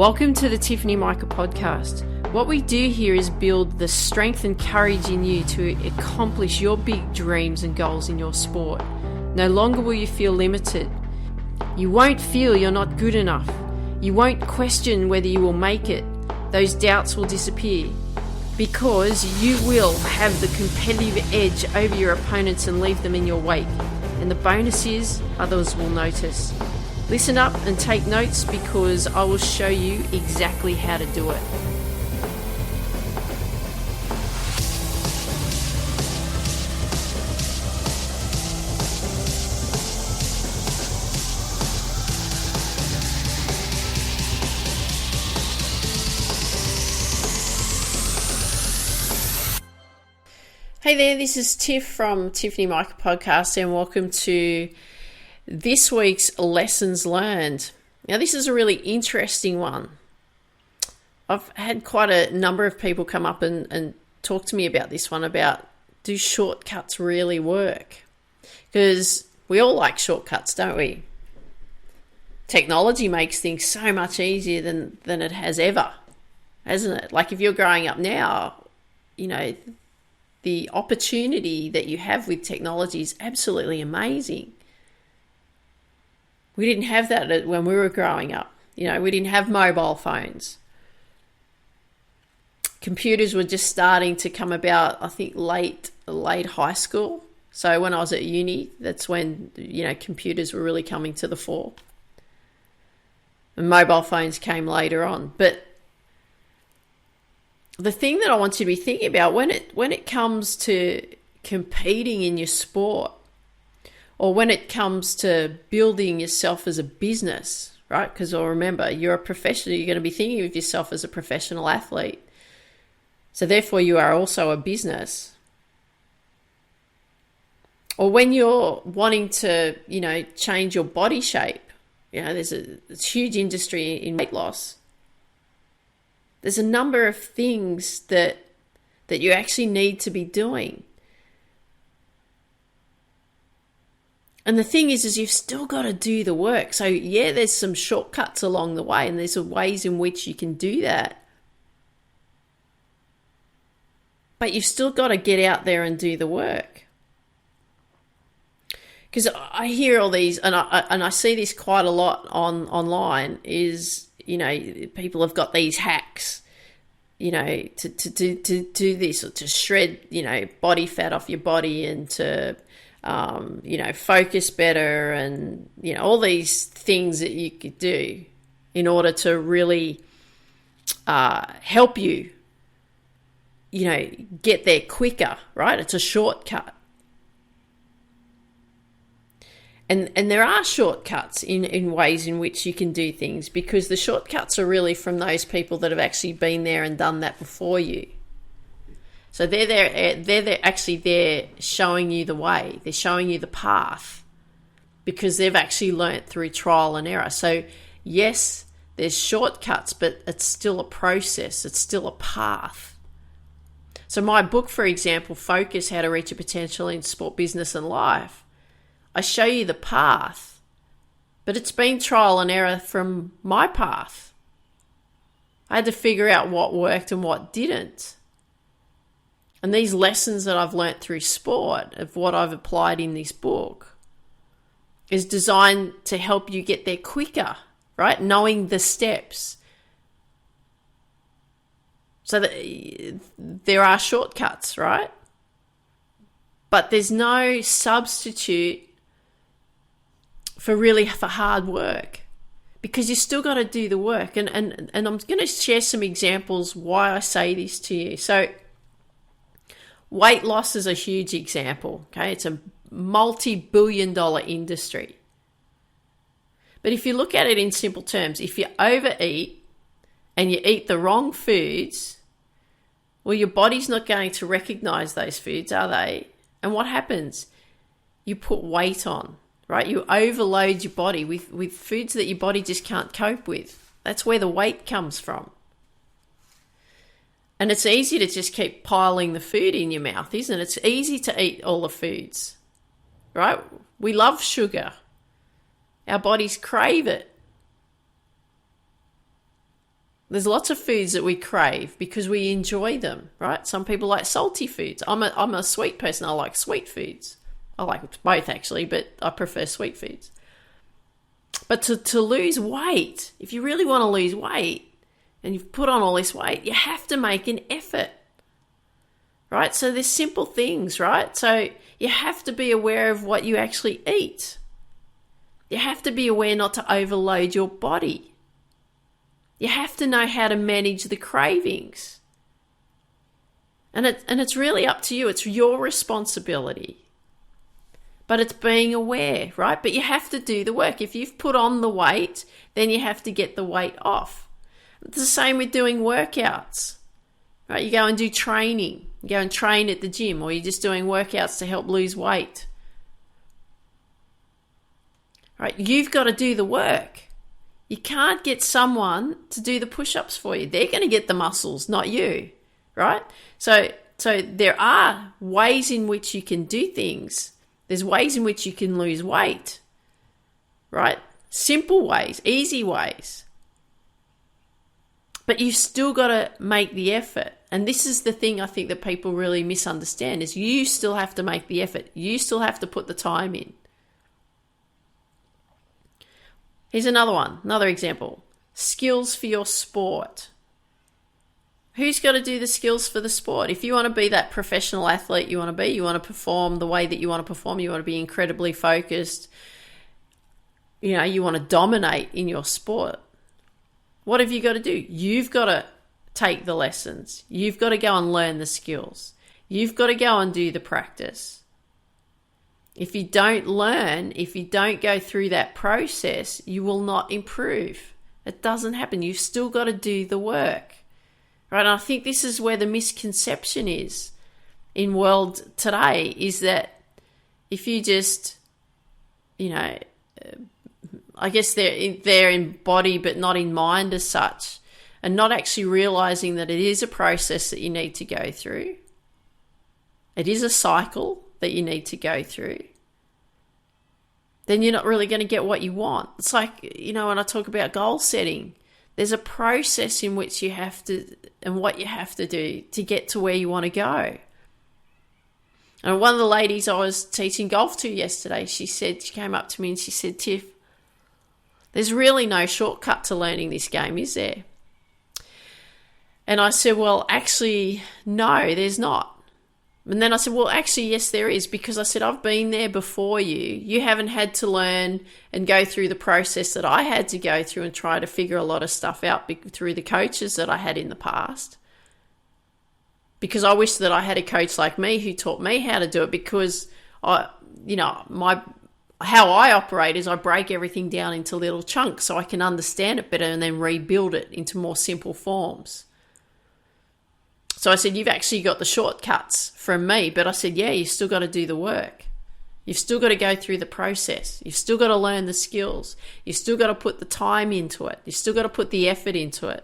Welcome to the Tiffany Mika podcast. What we do here is build the strength and courage in you to accomplish your big dreams and goals in your sport. No longer will you feel limited. You won't feel you're not good enough. You won't question whether you will make it. Those doubts will disappear because you will have the competitive edge over your opponents and leave them in your wake. And the bonus is others will notice. Listen up and take notes because I will show you exactly how to do it. Hey there, this is Tiff from Tiffany Mika Podcast and welcome to this week's Lessons Learned. Now this is a really interesting one. I've had quite a number of people come up and talk to me about this one, about do shortcuts really work? Because we all like shortcuts, don't we? Technology makes things so much easier than it has ever, hasn't it? Like if you're growing up now, you know, the opportunity that you have with technology is absolutely amazing. We didn't have that when we were growing up. You know, we didn't have mobile phones. Computers were just starting to come about, I think, late high school. So when I was at uni, that's when, you know, computers were really coming to the fore. And mobile phones came later on. But the thing that I want you to be thinking about when it comes to competing in your sport, or when it comes to building yourself as a business, right? Because remember, you're a professional, you're going to be thinking of yourself as a professional athlete. So therefore you are also a business. Or when you're wanting to, you know, change your body shape, you know, there's a huge industry in weight loss. There's a number of things that you actually need to be doing. And the thing is you've still got to do the work. So yeah, there's some shortcuts along the way and there's ways in which you can do that. But you've still got to get out there and do the work. Because I hear all these, and I see this quite a lot online, is, you know, people have got these hacks, you know, to do this, or to shred, you know, body fat off your body, and to you know, focus better, and, you know, all these things that you could do in order to really help you, you know, get there quicker, right? It's a shortcut. And there are shortcuts in ways in which you can do things, because the shortcuts are really from those people that have actually been there and done that before you. So they're actually there showing you the way. They're showing you the path because they've actually learnt through trial and error. So yes, there's shortcuts, but it's still a process. It's still a path. So my book, for example, Focus, How to Reach Your Potential in Sport, Business and Life, I show you the path, but it's been trial and error from my path. I had to figure out what worked and what didn't. And these lessons that I've learnt through sport, of what I've applied in this book, is designed to help you get there quicker, right? Knowing the steps. So that there are shortcuts, right? But there's no substitute for hard work, because you still got to do the work. And I'm going to share some examples why I say this to you. So weight loss is a huge example, okay? It's a multi-billion-dollar industry. But if you look at it in simple terms, if you overeat and you eat the wrong foods, well, your body's not going to recognize those foods, are they? And what happens? You put weight on, right? You overload your body with foods that your body just can't cope with. That's where the weight comes from. And it's easy to just keep piling the food in your mouth, isn't it? It's easy to eat all the foods, right? We love sugar. Our bodies crave it. There's lots of foods that we crave because we enjoy them, right? Some people like salty foods. I'm a sweet person. I like sweet foods. I like both actually, but I prefer sweet foods. But to lose weight, if you really want to lose weight and you've put on all this weight, you have to make an effort, right? So there's simple things, right? So you have to be aware of what you actually eat. You have to be aware not to overload your body. You have to know how to manage the cravings. And it's really up to you. It's your responsibility. But it's being aware, right? But you have to do the work. If you've put on the weight, then you have to get the weight off. It's the same with doing workouts, right? You go and do training. You go and train at the gym, or you're just doing workouts to help lose weight. Right? You've got to do the work. You can't get someone to do the push-ups for you. They're going to get the muscles, not you, right? So there are ways in which you can do things. There's ways in which you can lose weight, right? Simple ways, easy ways. But you've still got to make the effort. And this is the thing I think that people really misunderstand is you still have to make the effort. You still have to put the time in. Here's another example. Skills for your sport. Who's got to do the skills for the sport? If you want to be that professional athlete you want to perform the way that you want to perform, you want to be incredibly focused, you want to dominate in your sport. What have you got to do? You've got to take the lessons. You've got to go and learn the skills. You've got to go and do the practice. If you don't learn, if you don't go through that process, you will not improve. It doesn't happen. You've still got to do the work. Right? And I think this is where the misconception is in world today, is that if you just, I guess they're in body but not in mind as such, and not actually realizing that it is a process that you need to go through. It is a cycle that you need to go through, then you're not really going to get what you want. It's like, when I talk about goal setting, there's a process in which you have to, and what you have to do to get to where you want to go. And one of the ladies I was teaching golf to yesterday, she came up to me and she said, Tiff, there's really no shortcut to learning this game, is there? And I said, well, actually, no, there's not. And then I said, well, actually, yes, there is, because I said, I've been there before you. You haven't had to learn and go through the process that I had to go through and try to figure a lot of stuff out through the coaches that I had in the past. Because I wish that I had a coach like me who taught me how to do it, because how I operate is I break everything down into little chunks so I can understand it better and then rebuild it into more simple forms. So I said, you've actually got the shortcuts from me, but I said, yeah, you've still got to do the work. You've still got to go through the process. You've still got to learn the skills. You've still got to put the time into it. You've still got to put the effort into it.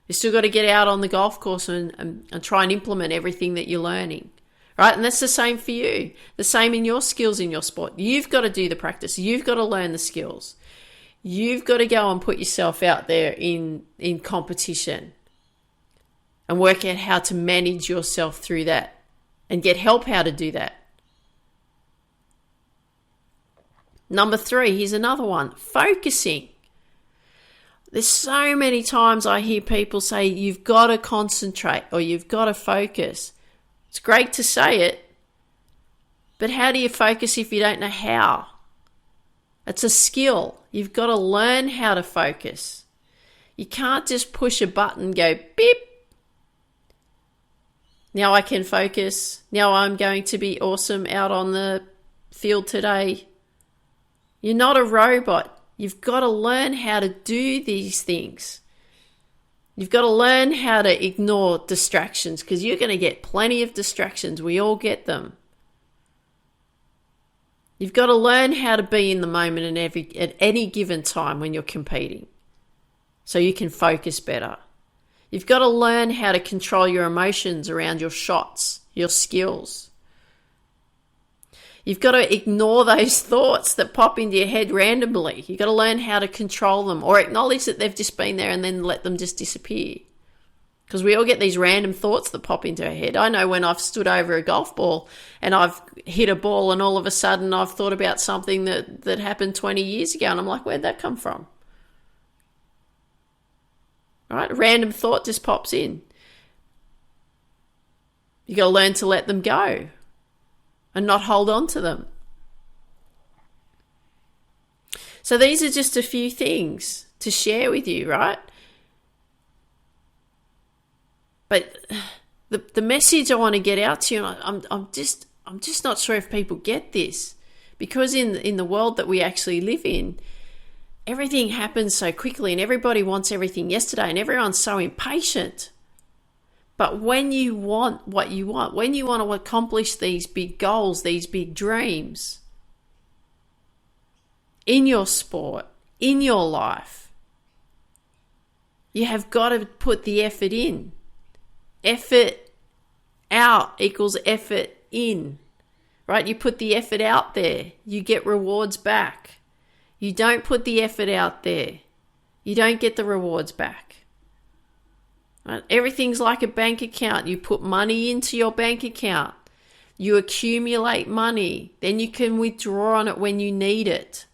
You've still got to get out on the golf course and try and implement everything that you're learning, right? And that's the same for you. The same in your skills in your sport. You've got to do the practice. You've got to learn the skills. You've got to go and put yourself out there in competition and work out how to manage yourself through that and get help how to do that. Number 3, here's another one, focusing. There's so many times I hear people say, you've got to concentrate or you've got to focus. It's great to say it, but how do you focus if you don't know how? It's a skill. You've got to learn how to focus. You can't just push a button and go beep. Now I can focus. Now I'm going to be awesome out on the field today. You're not a robot. You've got to learn how to do these things. You've got to learn how to ignore distractions, because you're going to get plenty of distractions. We all get them. You've got to learn how to be in the moment at any given time when you're competing, so you can focus better. You've got to learn how to control your emotions around your shots, your skills. You've got to ignore those thoughts that pop into your head randomly. You've got to learn how to control them or acknowledge that they've just been there and then let them just disappear. Because we all get these random thoughts that pop into our head. I know when I've stood over a golf ball and I've hit a ball and all of a sudden I've thought about something that happened 20 years ago and I'm like, where'd that come from? Right? A random thought just pops in. You got to learn to let them go and not hold on to them. So these are just a few things to share with you, right? But the message I want to get out to you, and I'm just not sure if people get this, because in the world that we actually live in, everything happens so quickly and everybody wants everything yesterday and everyone's so impatient. But when you want what you want, when you want to accomplish these big goals, these big dreams in your sport, in your life, you have got to put the effort in. Effort out equals effort in, right? You put the effort out there, you get rewards back. You don't put the effort out there, you don't get the rewards back. Right? Everything's like a bank account. You put money into your bank account. You accumulate money. Then you can withdraw on it when you need it.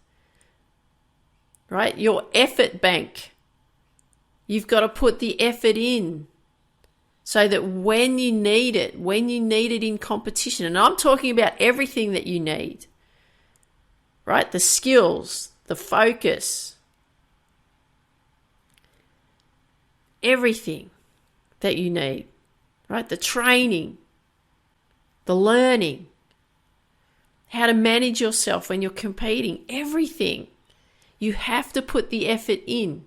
Right? Your effort bank. You've got to put the effort in so that when you need it in competition, and I'm talking about everything that you need, right? The skills, the focus, everything that you need, right? The training, the learning, how to manage yourself when you're competing, everything. You have to put the effort in.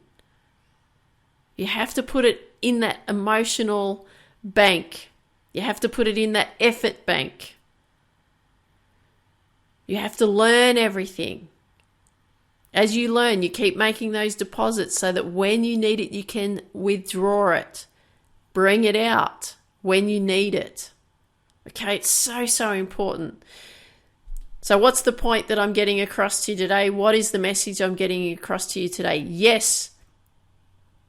You have to put it in that emotional bank. You have to put it in that effort bank. You have to learn everything. As you learn, you keep making those deposits so that when you need it, you can withdraw it. Bring it out when you need it. Okay, it's so important. So what's the point that I'm getting across to you today? What is the message I'm getting across to you today? Yes,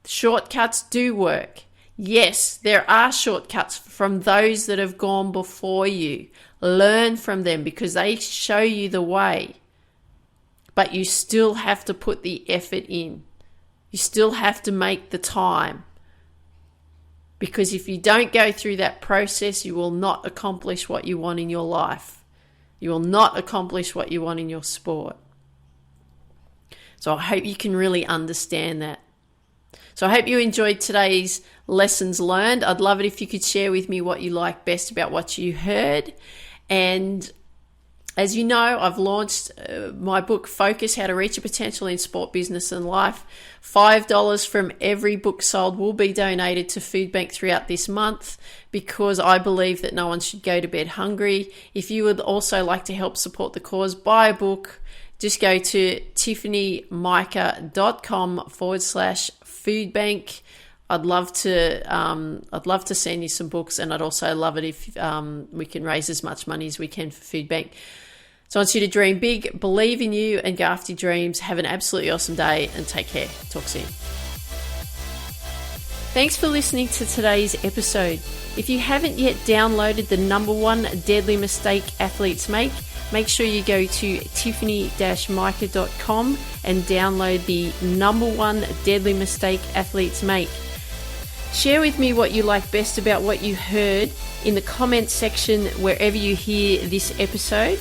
shortcuts do work. Yes, there are shortcuts from those that have gone before you. Learn from them because they show you the way. But you still have to put the effort in. You still have to make the time. Because if you don't go through that process, you will not accomplish what you want in your life. You will not accomplish what you want in your sport. So I hope you can really understand that. So I hope you enjoyed today's lessons learned. I'd love it if you could share with me what you like best about what you heard. And as you know, I've launched my book, Focus, How to Reach Your Potential in Sport, Business and Life. $5 from every book sold will be donated to Food Bank throughout this month because I believe that no one should go to bed hungry. If you would also like to help support the cause, buy a book. Just go to tiffanyMika.com/Food Bank. I'd love to send you some books, and I'd also love it if we can raise as much money as we can for Food Bank. So I want you to dream big, believe in you, and go after your dreams. Have an absolutely awesome day, and take care. Talk soon. Thanks for listening to today's episode. If you haven't yet downloaded the #1 deadly mistake athletes make sure you go to tiffany-mika.com and download the #1 deadly mistake athletes make. Share with me what you like best about what you heard in the comments section wherever you hear this episode.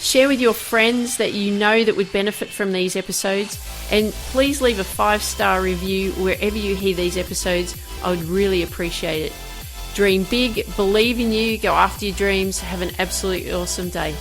Share with your friends that you know that would benefit from these episodes. And please leave a 5-star review wherever you hear these episodes. I would really appreciate it. Dream big, believe in you, go after your dreams. Have an absolutely awesome day.